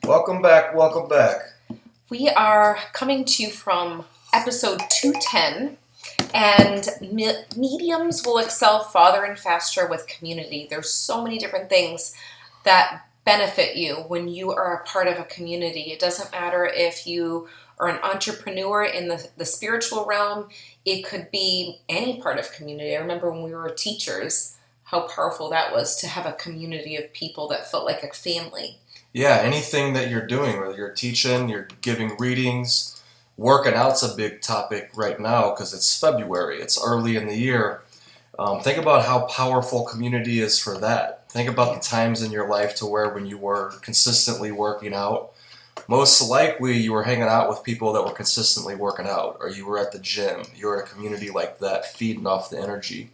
Welcome back, welcome back. We are coming to you from episode 210, and mediums will excel farther and faster with community. There's so many different things that benefit you when you are a part of a community. It doesn't matter if you are an entrepreneur in the spiritual realm. It could be any part of community. I remember when we were teachers, how powerful that was to have a community of people that felt like a family. Yeah, anything that you're doing, whether you're teaching, you're giving readings, working out's a big topic right now because it's February, it's early in the year. Think about how powerful community is for that. Think about the times in your life to where when you were consistently working out, most likely you were hanging out with people that were consistently working out, or you were at the gym, you were in a community like that, feeding off the energy.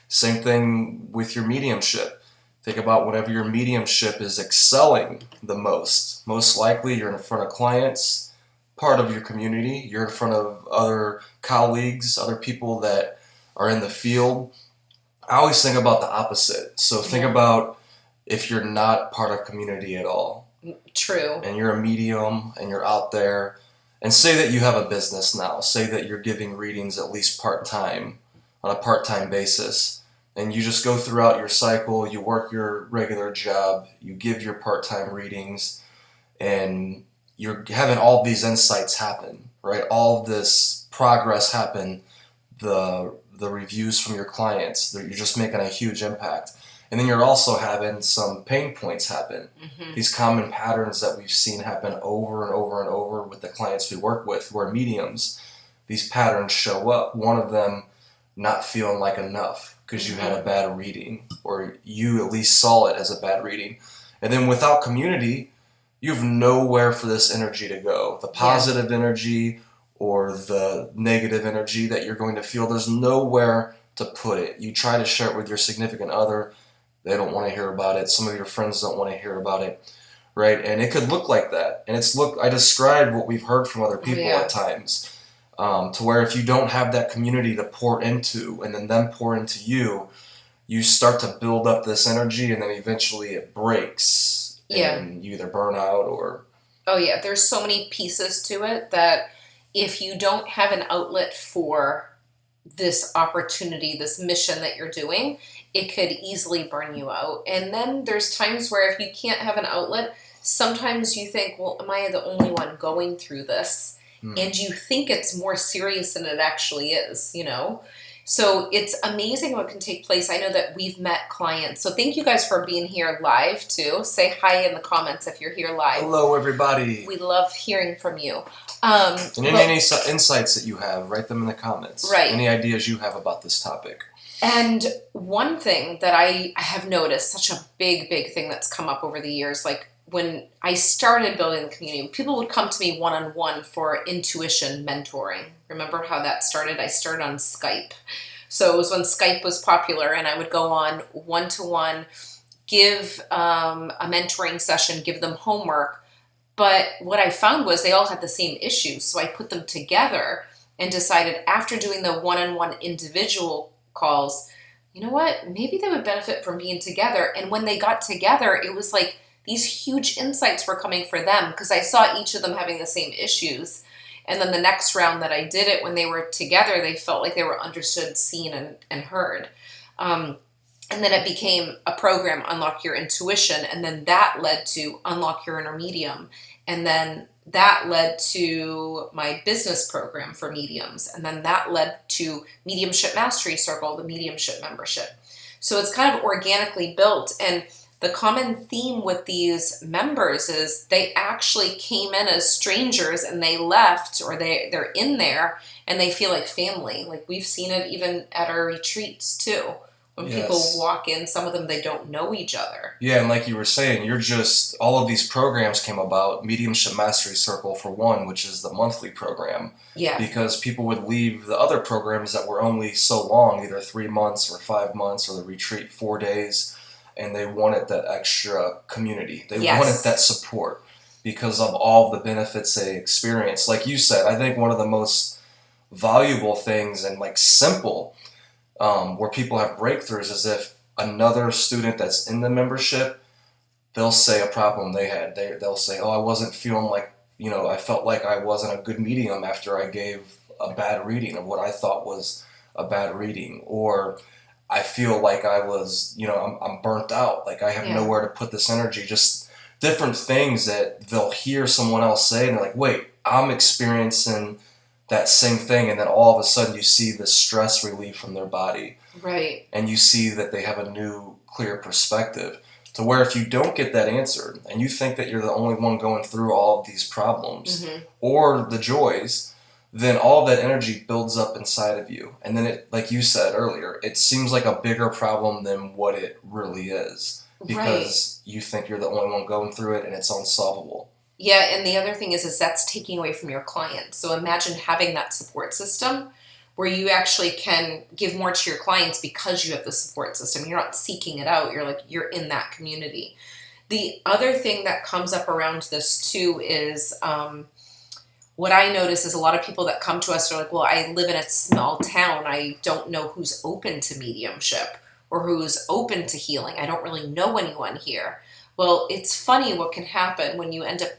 Same thing with your mediumship. Think about whenever your mediumship is excelling the most. Most likely you're in front of clients, part of your community, you're in front of other colleagues, other people that are in the field. I always think about the opposite. So think about if you're not part of community at all. True. And you're a medium and you're out there. And say that you have a business now. Say that you're giving readings at least part-time, on a part-time basis. And you just go throughout your cycle, you work your regular job, you give your part-time readings, and you're having all these insights happen, right? All this progress happen, the reviews from your clients, you're just making a huge impact. And then you're also having some pain points happen. Mm-hmm. These common patterns that we've seen happen over and over and over with the clients we work with who are mediums. These patterns show up. One of them, not feeling like enough because you had a bad reading, or you at least saw it as a bad reading. And then without community, you have nowhere for this energy to go. The positive energy or the negative energy that you're going to feel, there's nowhere to put it. You try to share it with your significant other, they don't want to hear about it. Some of your friends don't want to hear about it, right? And it could look like that. And I described what we've heard from other people at times. To where if you don't have that community to pour into and then them pour into you, you start to build up this energy and then eventually it breaks. And you either burn out or... Oh yeah, there's so many pieces to it that if you don't have an outlet for this opportunity, this mission that you're doing, it could easily burn you out. And then there's times where if you can't have an outlet, sometimes you think, well, am I the only one going through this? And you think it's more serious than it actually is, you know? So it's amazing what can take place. I know that we've met clients. So thank you guys for being here live, too. Say hi in the comments if you're here live. Hello, everybody. We love hearing from you. And any insights that you have, write them in the comments. Right. Any ideas you have about this topic. And one thing that I have noticed, such a big thing that's come up over the years, like, when I started building the community, people would come to me one-on-one for intuition mentoring. Remember how that started? I started on Skype. So it was when Skype was popular, and I would go on one-to-one, give a mentoring session, give them homework. But what I found was they all had the same issues. So I put them together and decided after doing the one-on-one individual calls, you know what? Maybe they would benefit from being together. And when they got together, it was like, these huge insights were coming for them because I saw each of them having the same issues. And then the next round that I did it, when they were together, they felt like they were understood, seen, and heard. And then it became a program, Unlock Your Intuition. And then that led to Unlock Your Inner Medium. And then that led to my business program for mediums. And then that led to Mediumship Mastery Circle, the mediumship membership. So it's kind of organically built. And the common theme with these members is they actually came in as strangers and they left, or they're in there and they feel like family. Like we've seen it even at our retreats too. When people walk in, some of them, they don't know each other. Yeah, and like you were saying, all of these programs came about, Mediumship Mastery Circle for one, which is the monthly program. Yeah. Because people would leave the other programs that were only so long, either 3 months or 5 months, or the retreat 4 days, and they wanted that extra community. They wanted that support because of all the benefits they experienced. Like you said, I think one of the most valuable things and like simple where people have breakthroughs is if another student that's in the membership they'll say a problem they had. They'll say, oh, I wasn't feeling like, I felt like I wasn't a good medium after I gave a bad reading of what I thought was a bad reading. Or I feel like I was, I'm burnt out. Like I have Yeah. nowhere to put this energy. Just different things that they'll hear someone else say and they're like, wait, I'm experiencing that same thing. And then all of a sudden you see the stress relief from their body. Right. And you see that they have a new, clear perspective. To where if you don't get that answered and you think that you're the only one going through all of these problems or the joys, then all of that energy builds up inside of you. And then it, like you said earlier, it seems like a bigger problem than what it really is. Because you think you're the only one going through it and it's unsolvable. Yeah, and the other thing is that's taking away from your client. So imagine having that support system where you actually can give more to your clients because you have the support system. You're not seeking it out. You're in that community. The other thing that comes up around this too is what I notice is a lot of people that come to us are like, well, I live in a small town. I don't know who's open to mediumship or who's open to healing. I don't really know anyone here. Well, it's funny what can happen when you end up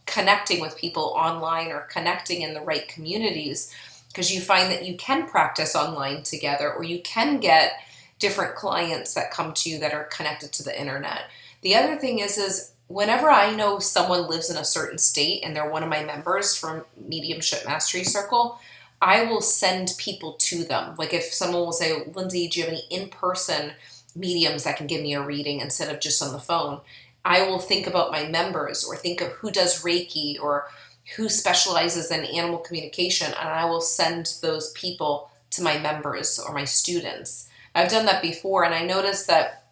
connecting with people online or connecting in the right communities, because you find that you can practice online together or you can get different clients that come to you that are connected to the internet. The other thing is whenever I know someone lives in a certain state and they're one of my members from Mediumship Mastery Circle, I will send people to them. Like if someone will say, Lindsay, do you have any in-person mediums that can give me a reading instead of just on the phone? I will think about my members or think of who does Reiki or who specializes in animal communication, and I will send those people to my members or my students. I've done that before, and I noticed that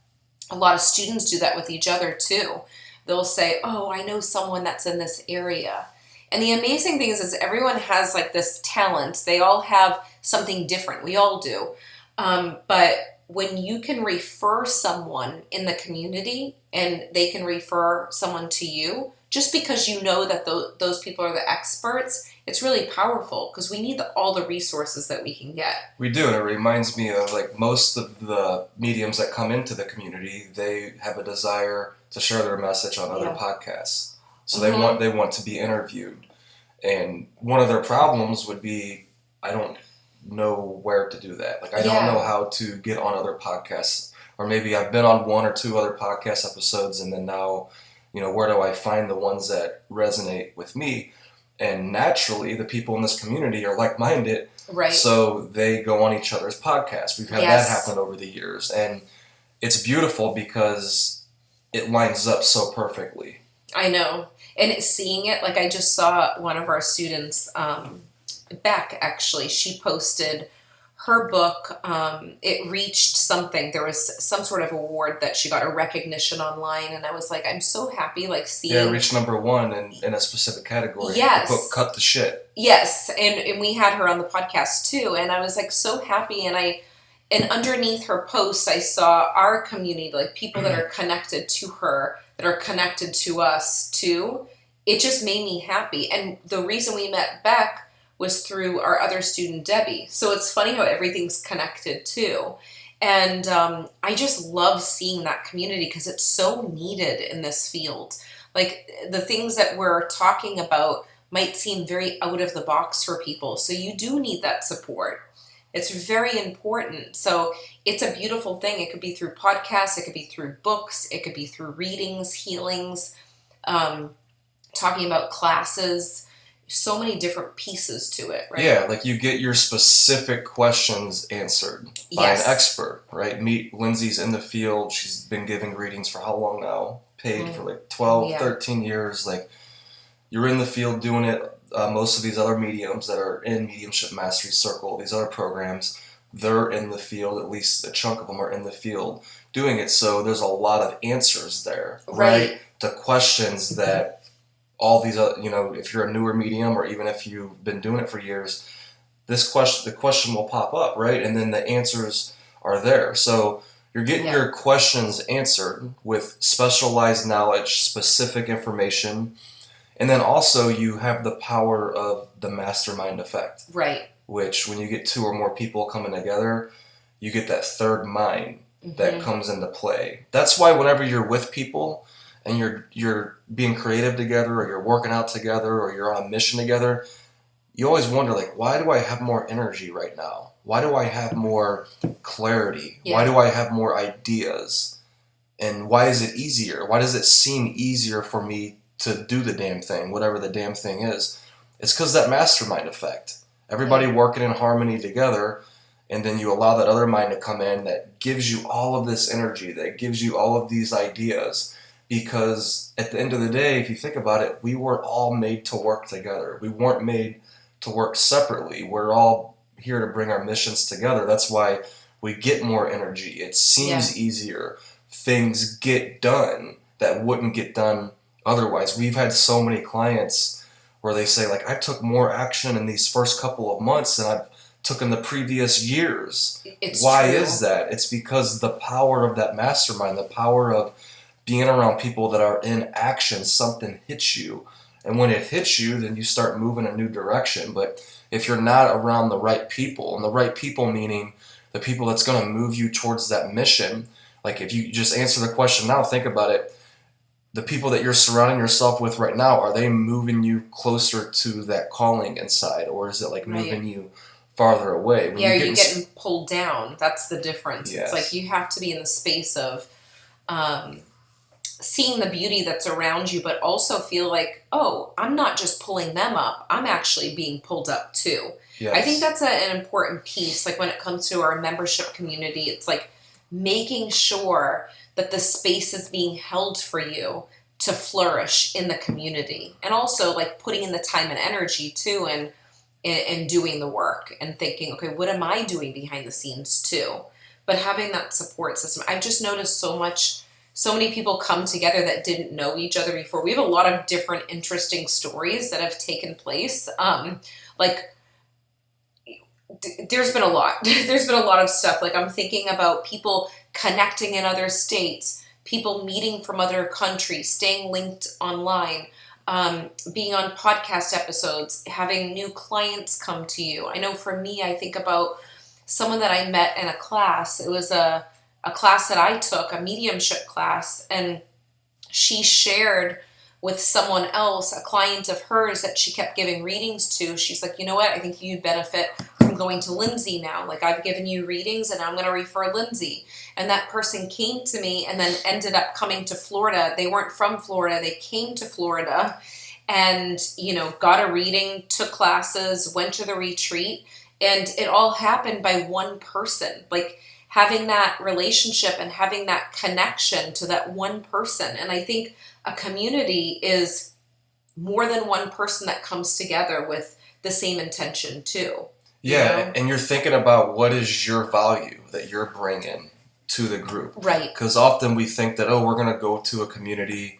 a lot of students do that with each other too. They'll say, oh, I know someone that's in this area. And the amazing thing is everyone has like this talent. They all have something different. We all do. But when you can refer someone in the community and they can refer someone to you, just because you know that those people are the experts, it's really powerful because we need all the resources that we can get. We do, and it reminds me of like most of the mediums that come into the community, they have a desire to share their message on other podcasts. So they want to be interviewed. And one of their problems would be, I don't know where to do that. Like I don't know how to get on other podcasts, or maybe I've been on one or two other podcast episodes and then now, where do I find the ones that resonate with me? And naturally the people in this community are like-minded, right? So they go on each other's podcasts. We've had that happen over the years, and it's beautiful because it lines up so perfectly. I know. And seeing it, like I just saw one of our students, Beck, actually, she posted her book. It reached something. There was some sort of award that she got, a recognition online. And I was like, I'm so happy, like seeing. Yeah, it reached #1 in a specific category. Yes. The book Cut the Shit. Yes. And we had her on the podcast too. And I was like so happy. And underneath her post, I saw our community, like people that are connected to her, that are connected to us too. It just made me happy. And the reason we met Beck was through our other student, Debbie. So it's funny how everything's connected too. And I just love seeing that community because it's so needed in this field. Like the things that we're talking about might seem very out of the box for people. So you do need that support. It's very important. So it's a beautiful thing. It could be through podcasts. It could be through books. It could be through readings, healings, talking about classes. So many different pieces to it, right? Yeah, like you get your specific questions answered by an expert, right? Meet Lindsay's in the field. She's been giving readings for how long now? Paid for like 12, 13 years. Like you're in the field doing it. Most of these other mediums that are in Mediumship Mastery Circle, these other programs, they're in the field. At least a chunk of them are in the field doing it. So there's a lot of answers there, right? To questions that all these other, if you're a newer medium or even if you've been doing it for years, the question will pop up, right? And then the answers are there. So you're getting your questions answered with specialized knowledge, specific information. And then also you have the power of the mastermind effect. Right. Which when you get 2 or more people coming together, you get that third mind that comes into play. That's why whenever you're with people and you're being creative together, or you're working out together, or you're on a mission together, you always wonder, like, why do I have more energy right now? Why do I have more clarity? Yeah. Why do I have more ideas? And why is it easier? Why does it seem easier for me to do the damn thing, whatever the damn thing is? It's because that mastermind effect. Everybody working in harmony together, and then you allow that other mind to come in that gives you all of this energy, that gives you all of these ideas. Because at the end of the day, if you think about it, we were all made to work together. We weren't made to work separately. We're all here to bring our missions together. That's why we get more energy. It seems easier. Things get done that wouldn't get done otherwise. We've had so many clients where they say, like, I took more action in these first couple of months than I've took in the previous years. Why is that? It's because the power of that mastermind, the power of being around people that are in action, something hits you. And when it hits you, then you start moving a new direction. But if you're not around the right people, and the right people meaning the people that's going to move you towards that mission, like if you just answer the question now, think about it. The people that you're surrounding yourself with right now, are they moving you closer to that calling inside? Or is it like moving you farther away? Are you getting pulled down? That's the difference. Yes. It's like you have to be in the space of seeing the beauty that's around you, but also feel like, oh, I'm not just pulling them up, I'm actually being pulled up too. Yes. I think that's an important piece. Like when it comes to our membership community, it's like making sure that the space is being held for you to flourish in the community. And also like putting in the time and energy too, and doing the work and thinking, okay, what am I doing behind the scenes too? But having that support system, I've just noticed so many people come together that didn't know each other before. We have a lot of different interesting stories that have taken place. There's been a lot. There's been a lot of stuff. Like I'm thinking about people connecting in other states, people meeting from other countries, staying linked online, being on podcast episodes, having new clients come to you. I know for me, I think about someone that I met in a class. It was a class that I took, a mediumship class, and she shared with someone else, a client of hers that she kept giving readings to. She's like, you know what? I think you'd benefit from going to Lindsay now. Like I've given you readings and I'm going to refer Lindsay. And that person came to me and then ended up coming to Florida. They weren't from Florida. They came to Florida and, got a reading, took classes, went to the retreat, and it all happened by one person. Like having that relationship and having that connection to that one person. And I think a community is more than one person that comes together with the same intention too. Yeah, and you're thinking about what is your value that you're bringing to the group. Right. Because often we think that, we're going to go to a community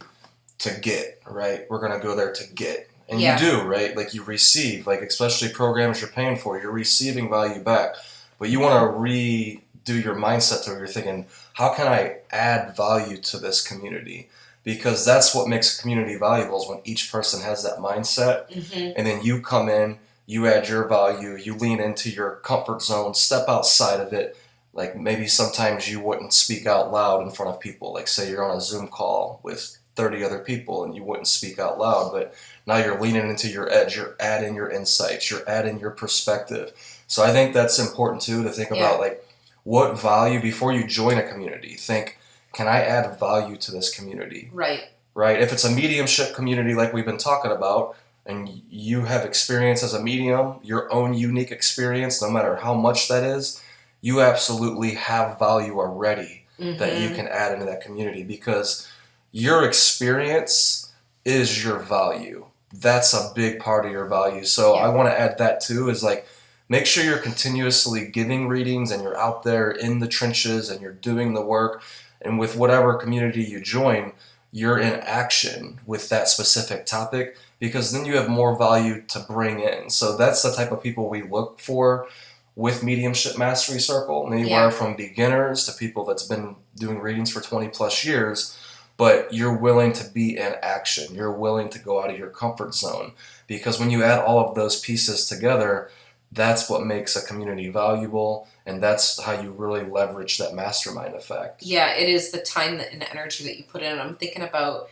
to get, right? We're going to go there to get. And you do, right? Like you receive, like especially programs you're paying for, you're receiving value back. But you want to redo your mindset to where you're thinking, how can I add value to this community? Because that's what makes a community valuable, is when each person has that mindset. Mm-hmm. And then you come in, you add your value, you lean into your comfort zone, step outside of it. Like maybe sometimes you wouldn't speak out loud in front of people. Like say you're on a Zoom call with 30 other people and you wouldn't speak out loud, but now you're leaning into your edge, you're adding your insights, you're adding your perspective. So I think that's important too, to think about like what value, before you join a community, think, can I add value to this community? Right. Right. If it's a mediumship community like we've been talking about, and you have experience as a medium, your own unique experience, no matter how much that is, you absolutely have value already that you can add into that community, because your experience is your value. That's a big part of your value. So I want to add that too, is like, make sure you're continuously giving readings and you're out there in the trenches and you're doing the work. And with whatever community you join, you're in action with that specific topic, because then you have more value to bring in. So that's the type of people we look for with Mediumship Mastery Circle, anywhere from beginners to people that's been doing readings for 20 plus years, but you're willing to be in action. You're willing to go out of your comfort zone, because when you add all of those pieces together, that's what makes a community valuable, and that's how you really leverage that mastermind effect. Yeah, it is the time and the energy that you put in. I'm thinking about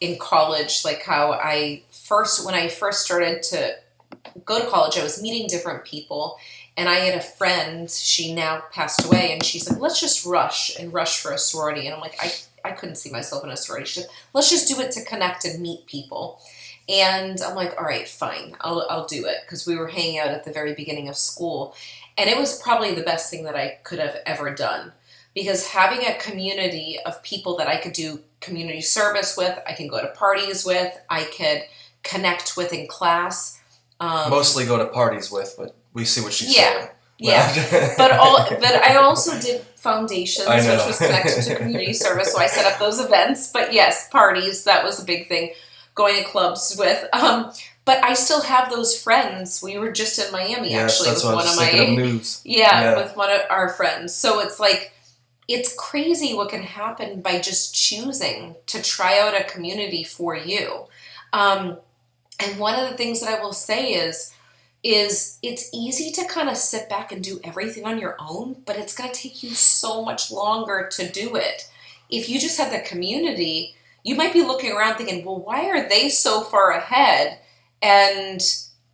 in college, like how when I first started to go to college, I was meeting different people. And I had a friend, she now passed away, and she's like, let's just rush for a sorority. And I'm like, I couldn't see myself in a sorority. She said, let's just do it to connect and meet people. And I'm like, all right, fine, I'll do it. Because we were hanging out at the very beginning of school. And it was probably the best thing that I could have ever done. Because having a community of people that I could do community service with, I can go to parties with, I could connect with in class. Mostly go to parties with, but we see what she's Yeah, saying. yeah. But I also did foundations, which was connected to community service, so I set up those events. But yes, parties, that was a big thing. Going to clubs with. But I still have those friends. We were just in Miami, actually, that's with what one I of was thinking my of news. with one of our friends. So it's like, it's crazy what can happen by just choosing to try out a community for you. And one of the things that I will say is it's easy to kind of sit back and do everything on your own, but it's going to take you so much longer to do it. If you just had the community, you might be looking around thinking, well, why are they so far ahead? And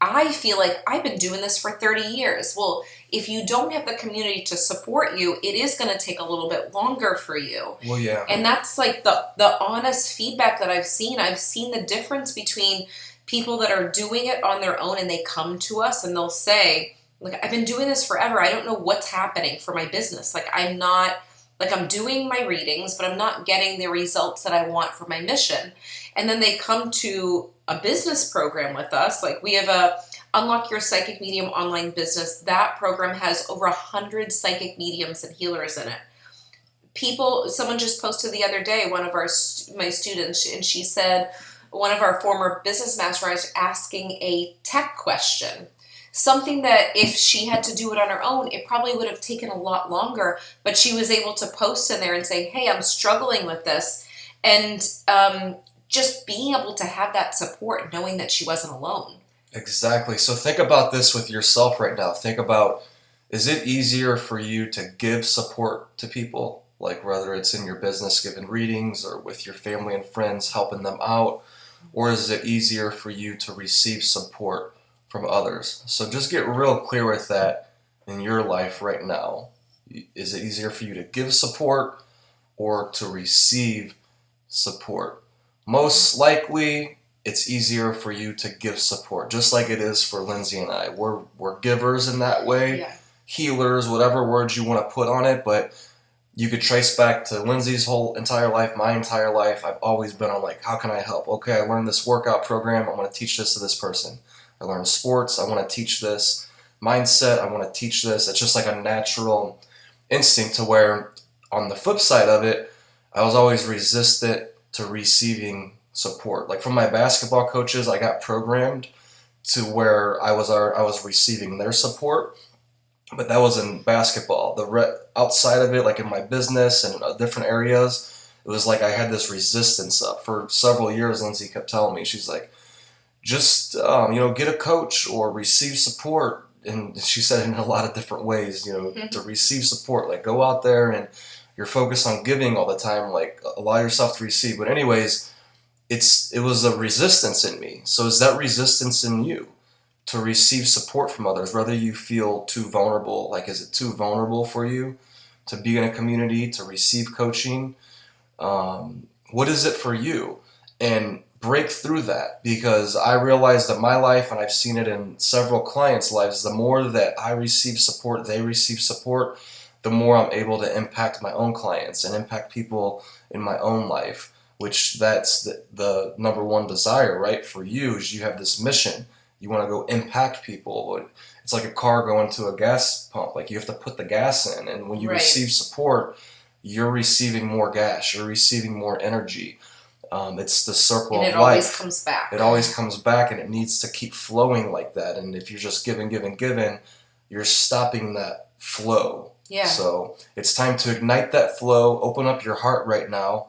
I feel like I've been doing this for 30 years. Well, if you don't have the community to support you, it is going to take a little bit longer for you. Well, yeah. And that's like the honest feedback that I've seen. I've seen the difference between people that are doing it on their own and they come to us and they'll say, like, I've been doing this forever. I don't know what's happening for my business. Like, I'm doing my readings, but I'm not getting the results that I want for my mission. And then they come to a business program with us. Like, we have a Unlock Your Psychic Medium online business. That program has over 100 psychic mediums and healers in it. Someone just posted the other day, one of my students, and she said, one of our former business masterminds asking a tech question. Something that if she had to do it on her own, it probably would have taken a lot longer, but she was able to post in there and say, hey, I'm struggling with this. And just being able to have that support, knowing that she wasn't alone. Exactly. So think about this with yourself right now. Think about, is it easier for you to give support to people? Like whether it's in your business, giving readings, or with your family and friends, helping them out? Or is it easier for you to receive support from others? So just get real clear with that in your life right now. Is it easier for you to give support or to receive support? Most likely, it's easier for you to give support, just like it is for Lindsay and I. We're givers in that way, healers, whatever words you want to put on it, but you could trace back to Lindsay's whole entire life, my entire life. I've always been on like, how can I help? Okay, I learned this workout program. I want to teach this to this person. I learned sports. I want to teach this mindset. I want to teach this. It's just like a natural instinct to where on the flip side of it, I was always resistant to receiving support. Like from my basketball coaches, I got programmed to where I was receiving their support. But that was in basketball. Outside of it, like in my business and different areas, it was like I had this resistance up for several years. Lindsay kept telling me, she's like, just get a coach or receive support. And she said it in a lot of different ways, to receive support. Like go out there and you're focused on giving all the time. Like allow yourself to receive. But anyways, it was a resistance in me. So is that resistance in you? To receive support from others, whether you feel too vulnerable, like is it too vulnerable for you to be in a community, to receive coaching? What is it for you? And break through that, because I realized that my life, and I've seen it in several clients' lives, the more that I receive support, they receive support, the more I'm able to impact my own clients and impact people in my own life, which that's the number one desire, right? For you is you have this mission. You want to go impact people. It's like a car going to a gas pump. Like you have to put the gas in. And when you receive support, you're receiving more gas. You're receiving more energy. It's the circle of life. And it always comes back. It always comes back, and it needs to keep flowing like that. And if you're just giving, you're stopping that flow. Yeah. So it's time to ignite that flow. Open up your heart right now.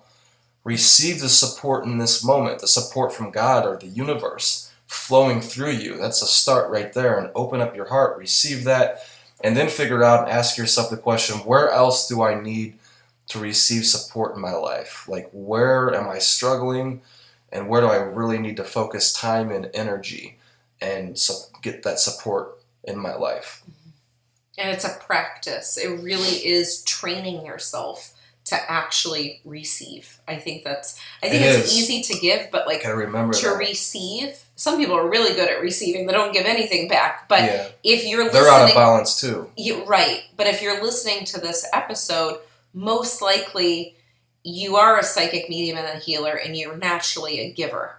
Receive the support in this moment, the support from God or the universe flowing through you. That's a start right there. And open up your heart, receive that, and then figure out and ask yourself the question, where else do I need to receive support in my life? Like, where am I struggling? and where do I really need to focus time and energy and get that support in my life. And it's a practice. It really is training yourself to actually receive. I think it's easy to give, but like gotta remember to that. receive, some people are really good at receiving. They don't give anything back. But if you're they're out of balance too. Right. But if you're listening to this episode, most likely you are a psychic medium and a healer, and you're naturally a giver,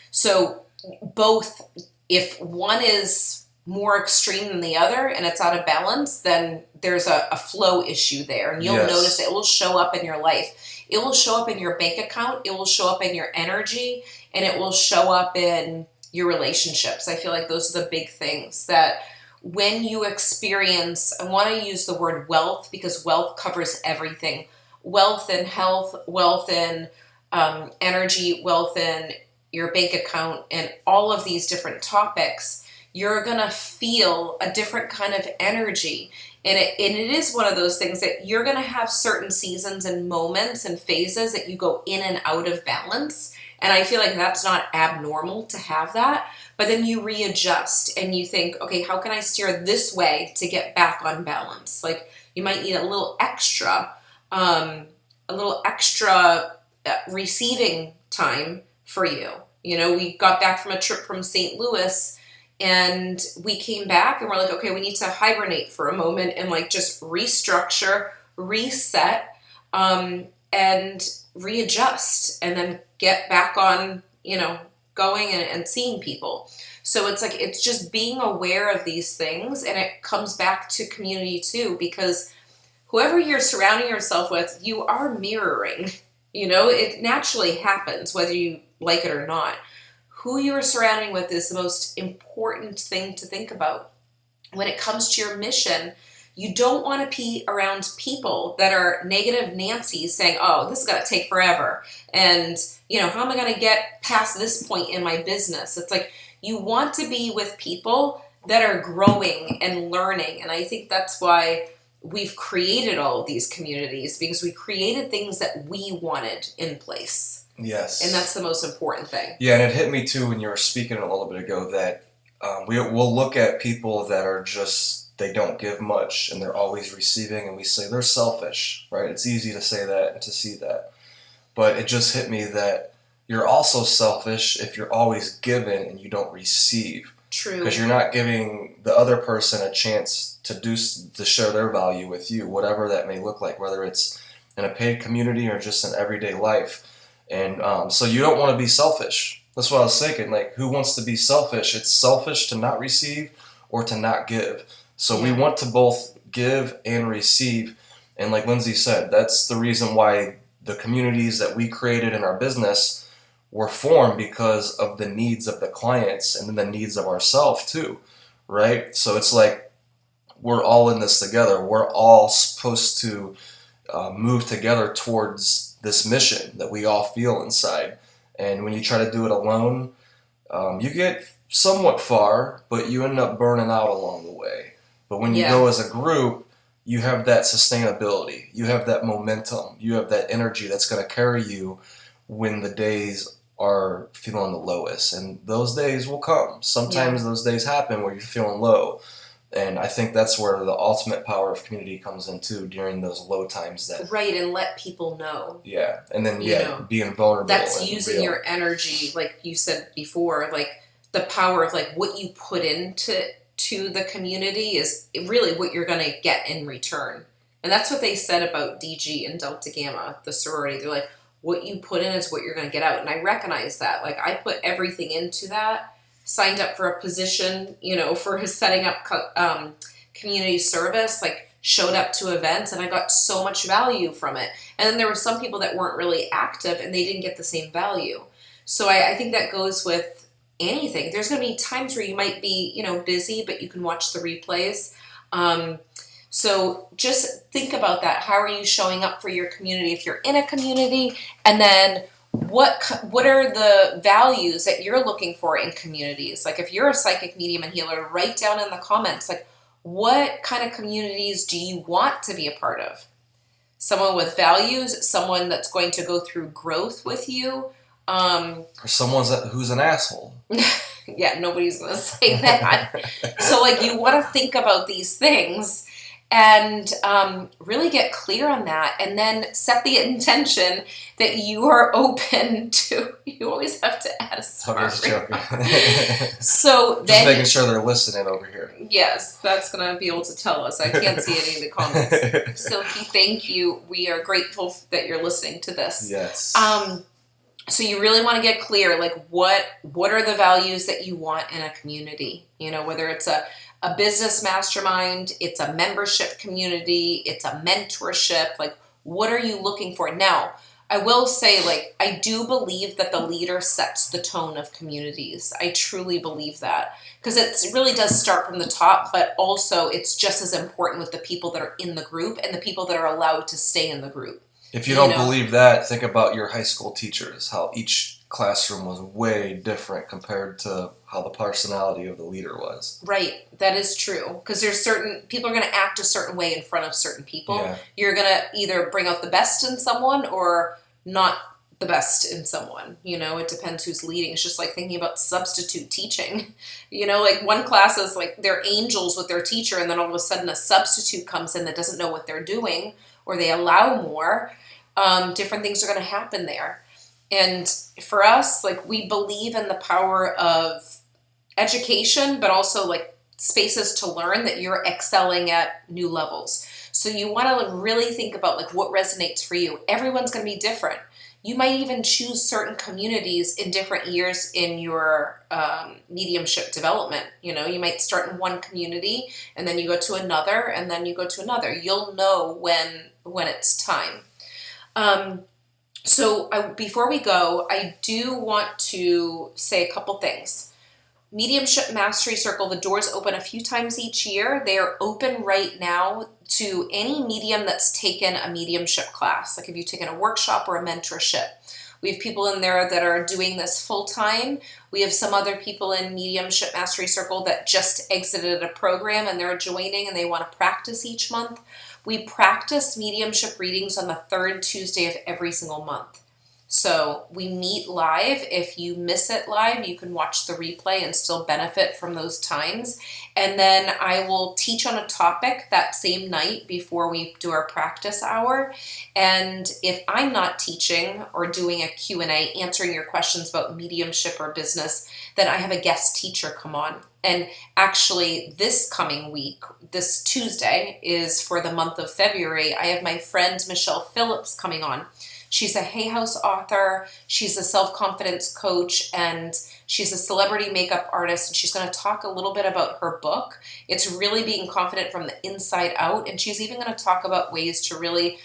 So both, if one is more extreme than the other and it's out of balance, then there's a flow issue there, and you'll notice it will show up in your life. It will show up in your bank account, it will show up in your energy, and it will show up in your relationships. I feel like those are the big things that when you experience, I want to use the word wealth because wealth covers everything. Wealth in health, wealth in energy, wealth in your bank account, and all of these different topics, you're going to feel a different kind of energy. And it is one of those things that you're going to have certain seasons and moments and phases that you go in and out of balance. And I feel like that's not abnormal to have that. But then you readjust and you think, okay, how can I steer this way to get back on balance? Like you might need a little extra receiving time for you. We got back from a trip from St. Louis, and we came back and we're like, okay, we need to hibernate for a moment and like just restructure, reset, and readjust, and then get back on, going and seeing people. So it's like, it's just being aware of these things, and it comes back to community too, because whoever you're surrounding yourself with, you are mirroring. It naturally happens whether you like it or not. Who you are surrounding with is the most important thing to think about. When it comes to your mission, you don't want to be around people that are negative Nancy's saying, oh, this is going to take forever. And, how am I going to get past this point in my business? It's like you want to be with people that are growing and learning. And I think that's why we've created all of these communities, because we created things that we wanted in place. Yes. And that's the most important thing. Yeah, and it hit me too when you were speaking a little bit ago that we'll look at people that are just, they don't give much and they're always receiving, and we say they're selfish, right? It's easy to say that and to see that. But it just hit me that you're also selfish if you're always giving and you don't receive. True. Because you're not giving the other person a chance to share their value with you, whatever that may look like, whether it's in a paid community or just in everyday life. And so you don't want to be selfish. That's what I was thinking. Like, who wants to be selfish? It's selfish to not receive or to not give. So we want to both give and receive. And like Lindsay said, that's the reason why the communities that we created in our business were formed, because of the needs of the clients and then the needs of ourselves too, right? So it's like we're all in this together. We're all supposed to move together towards this mission that we all feel inside. And when you try to do it alone, you get somewhat far, but you end up burning out along the way. But when you go as a group, you have that sustainability, you have that momentum, you have that energy that's going to carry you when the days are feeling the lowest. And those days will come. Sometimes those days happen where you're feeling low. And I think that's where the ultimate power of community comes in too, during those low times. Right, and let people know. Yeah, and then being vulnerable. That's using your energy, like you said before, like the power of like what you put into the community is really what you're going to get in return. And that's what they said about DG and Delta Gamma, the sorority. They're like, what you put in is what you're going to get out. And I recognize that. Like, I put everything into that. Signed up for a position, for setting up community service, like showed up to events, and I got so much value from it. And then there were some people that weren't really active and they didn't get the same value. So I think that goes with anything. There's going to be times where you might be, busy, but you can watch the replays. So just think about that. How are you showing up for your community if you're in a community? And then what are the values that you're looking for in communities? Like if you're a psychic medium and healer, write down in the comments, like what kind of communities do you want to be a part of? Someone with values, someone that's going to go through growth with you, Or who's an asshole. Yeah, nobody's going to say that. So, like, you want to think about these things and really get clear on that, and then set the intention that you are open to. You always have to add a smart So just then, making sure they're listening over here. Yes, that's going to be able to tell us. I can't see any of the comments. Silky, thank you. We are grateful that you're listening to this. Yes. So you really want to get clear, like what are the values that you want in a community? You know, whether it's a business mastermind, it's a membership community, it's a mentorship, like what are you looking for? Now, I will say, like, I do believe that the leader sets the tone of communities. I truly believe that, because it really does start from the top, but also it's just as important with the people that are in the group and the people that are allowed to stay in the group. If you don't believe that, think about your high school teachers, how each classroom was way different compared to how the personality of the leader was. Right, that is true. Because there's certain people are going to act a certain way in front of certain people. Yeah. You're going to either bring out the best in someone or not the best in someone. You know, it depends who's leading. It's just like thinking about substitute teaching. You know, like one class is like they're angels with their teacher, and then all of a sudden a substitute comes in that doesn't know what they're doing, or they allow more. Different things are going to happen there. And for us, like, we believe in the power of education, but also like spaces to learn that you're excelling at new levels. So you want to really think about like what resonates for you. Everyone's going to be different. You might even choose certain communities in different years in your mediumship development. You know, you might start in one community and then you go to another and then you go to another. You'll know when it's time. Before we go, I do want to say a couple things. Mediumship Mastery Circle, the doors open a few times each year. They are open right now to any medium that's taken a mediumship class. Like if you've taken a workshop or a mentorship. We have people in there that are doing this full time. We have some other people in Mediumship Mastery Circle that just exited a program and they're joining and they want to practice each month. We practice mediumship readings on the third Tuesday of every single month. So we meet live. If you miss it live, you can watch the replay and still benefit from those times. And then I will teach on a topic that same night before we do our practice hour. And if I'm not teaching or doing a Q&A, answering your questions about mediumship or business, then I have a guest teacher come on. And actually, this coming week, this Tuesday, is for the month of February. I have my friend Michelle Phillips coming on. She's a Hay House author, she's a self-confidence coach, and she's a celebrity makeup artist, and she's going to talk a little bit about her book. It's really being confident from the inside out, and she's even going to talk about ways to really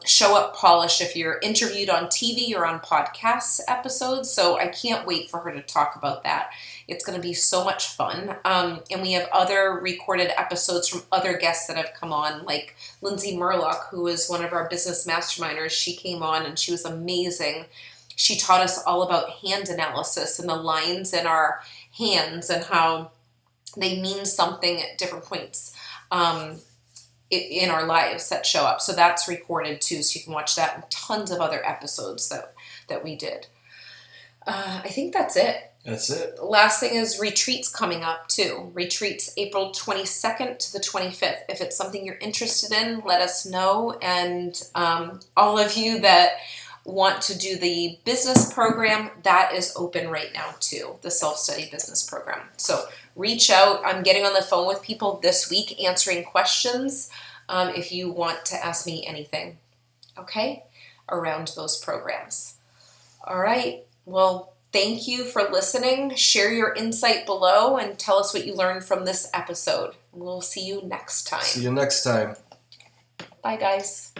show up polished if you're interviewed on TV or on podcast episodes. So I can't wait for her to talk about that. It's going to be so much fun. And we have other recorded episodes from other guests that have come on, like Lindsay Murlock, who is one of our business masterminders. She came on and she was amazing. She taught us all about hand analysis and the lines in our hands and how they mean something at different points in our lives that show up. So that's recorded too, so you can watch that and tons of other episodes that we did. I think that's it. That's it. Last thing is retreats coming up too. Retreats April 22nd to the 25th. If it's something you're interested in, let us know. And all of you that want to do the business program, that is open right now too, the self-study business program. So reach out. I'm getting on the phone with people this week answering questions if you want to ask me anything, okay, around those programs. All right. Well, thank you for listening. Share your insight below and tell us what you learned from this episode. We'll see you next time. See you next time. Bye, guys.